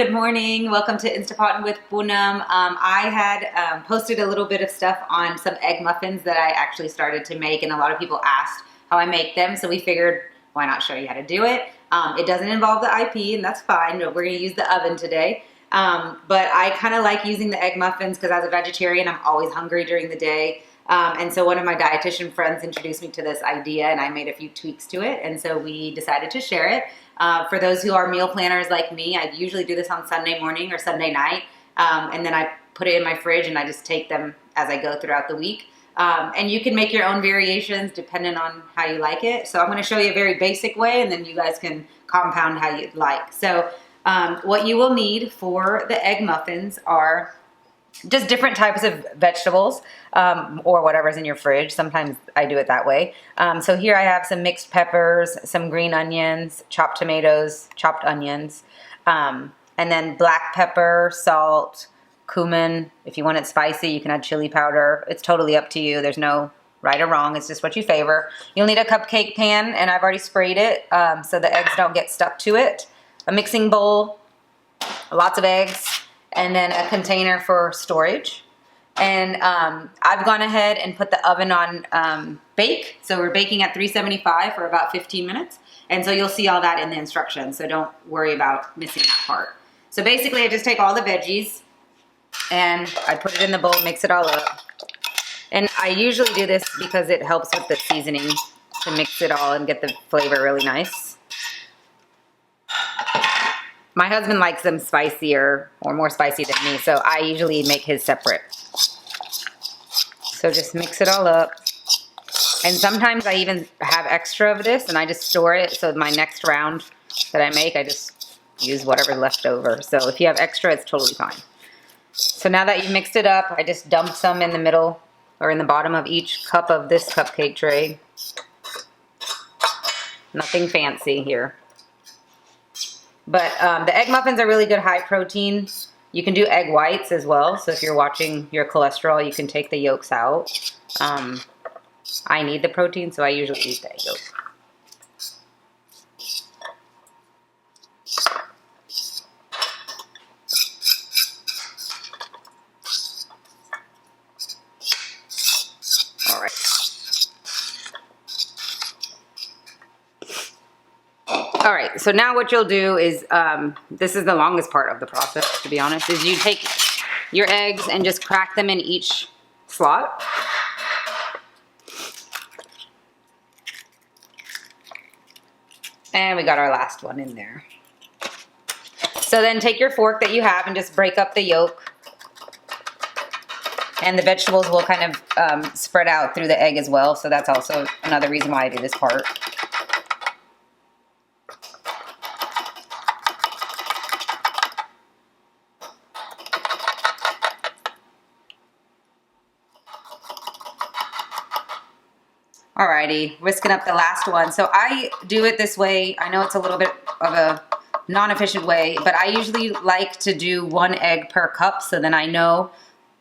good morning. Welcome to Instapotting with Poonam. I had posted a little bit of stuff on some egg muffins that I actually started to make, and a lot of people asked how I make them, so we figured why not show you how to do it. It doesn't involve the IP, and that's fine, but we're going to use the oven today. But I kind of like using the egg muffins because as a vegetarian, I'm always hungry during the day. And so one of my dietitian friends introduced me to this idea, and I made a few tweaks to it, and so we decided to share it. For those who are meal planners like me, I usually do this on Sunday morning or Sunday night, and then I put it in my fridge and I just take them as I go throughout the week. And you can make your own variations depending on how you like it. So I'm going to show you a very basic way, and then you guys can compound how you'd like. So what you will need for the egg muffins are just different types of vegetables, or whatever's in your fridge. Sometimes I do it that way. So here I have some mixed peppers, some green onions, chopped tomatoes, chopped onions, and then black pepper, salt, cumin. If you want it spicy, you can add chili powder. It's totally up to you. There's no right or wrong. It's just what you favor. You'll need a cupcake pan, and I've already sprayed it so the eggs don't get stuck to it. A mixing bowl, lots of eggs, and then a container for storage. And I've gone ahead and put the oven on bake. So we're baking at 375 for about 15 minutes. And so you'll see all that in the instructions. So don't worry about missing that part. So basically I just take all the veggies and I put it in the bowl, mix it all up. And I usually do this because it helps with the seasoning to mix it all and get the flavor really nice. My husband likes them spicier or more spicy than me, so I usually make his separate. So just mix it all up. And sometimes I even have extra of this and I just store it, so my next round that I make, I just use whatever's left over. So if you have extra, it's totally fine. So now that you've mixed it up, I just dump some in the middle or in the bottom of each cup of this cupcake tray. Nothing fancy here. But the egg muffins are really good high protein. You can do egg whites as well. So if you're watching your cholesterol, you can take the yolks out. I need the protein, so I usually eat the egg yolk. All right. All right, so now what you'll do is, this is the longest part of the process, to be honest, is you take your eggs and just crack them in each slot. And we got our last one in there. So then take your fork that you have and just break up the yolk. And the vegetables will kind of spread out through the egg as well, so that's also another reason why I do this part. Alrighty, whisking up the last one. So I do it this way. I know it's a little bit of a non-efficient way, but I usually like to do 1 egg per cup, so then I know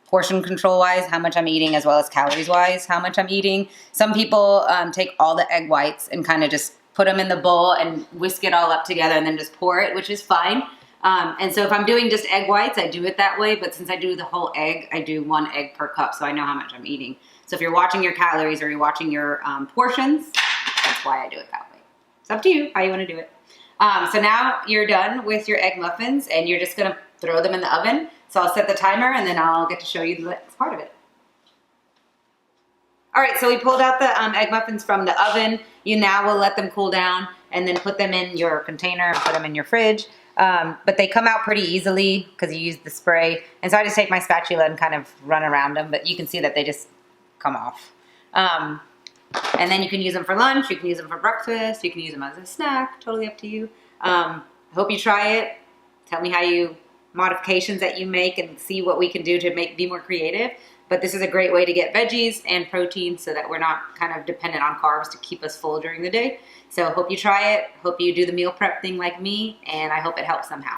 portion control-wise how much I'm eating, as well as calories-wise how much I'm eating. Some people take all the egg whites and kind of just put them in the bowl and whisk it all up together and then just pour it, which is fine. And so if I'm doing just egg whites, I do it that way, but since I do the whole egg, I do 1 egg per cup, so I know how much I'm eating. So if you're watching your calories or you're watching your portions, that's why I do it that way. It's up to you how you want to do it. So now you're done with your egg muffins, and you're just going to throw them in the oven. So I'll set the timer, and then I'll get to show you the next part of it. All right, so we pulled out the egg muffins from the oven. You now will let them cool down and then put them in your container and put them in your fridge. But they come out pretty easily because you use the spray. And so I just take my spatula and kind of run around them, but you can see that they just come off. And then you can use them for lunch, you can use them for breakfast, you can use them as a snack, totally up to you. Hope you try it. Tell me how modifications that you make and see what we can do to be more creative. But this is a great way to get veggies and protein so that we're not kind of dependent on carbs to keep us full during the day. So hope you try it. Hope you do the meal prep thing like me, and I hope it helps somehow.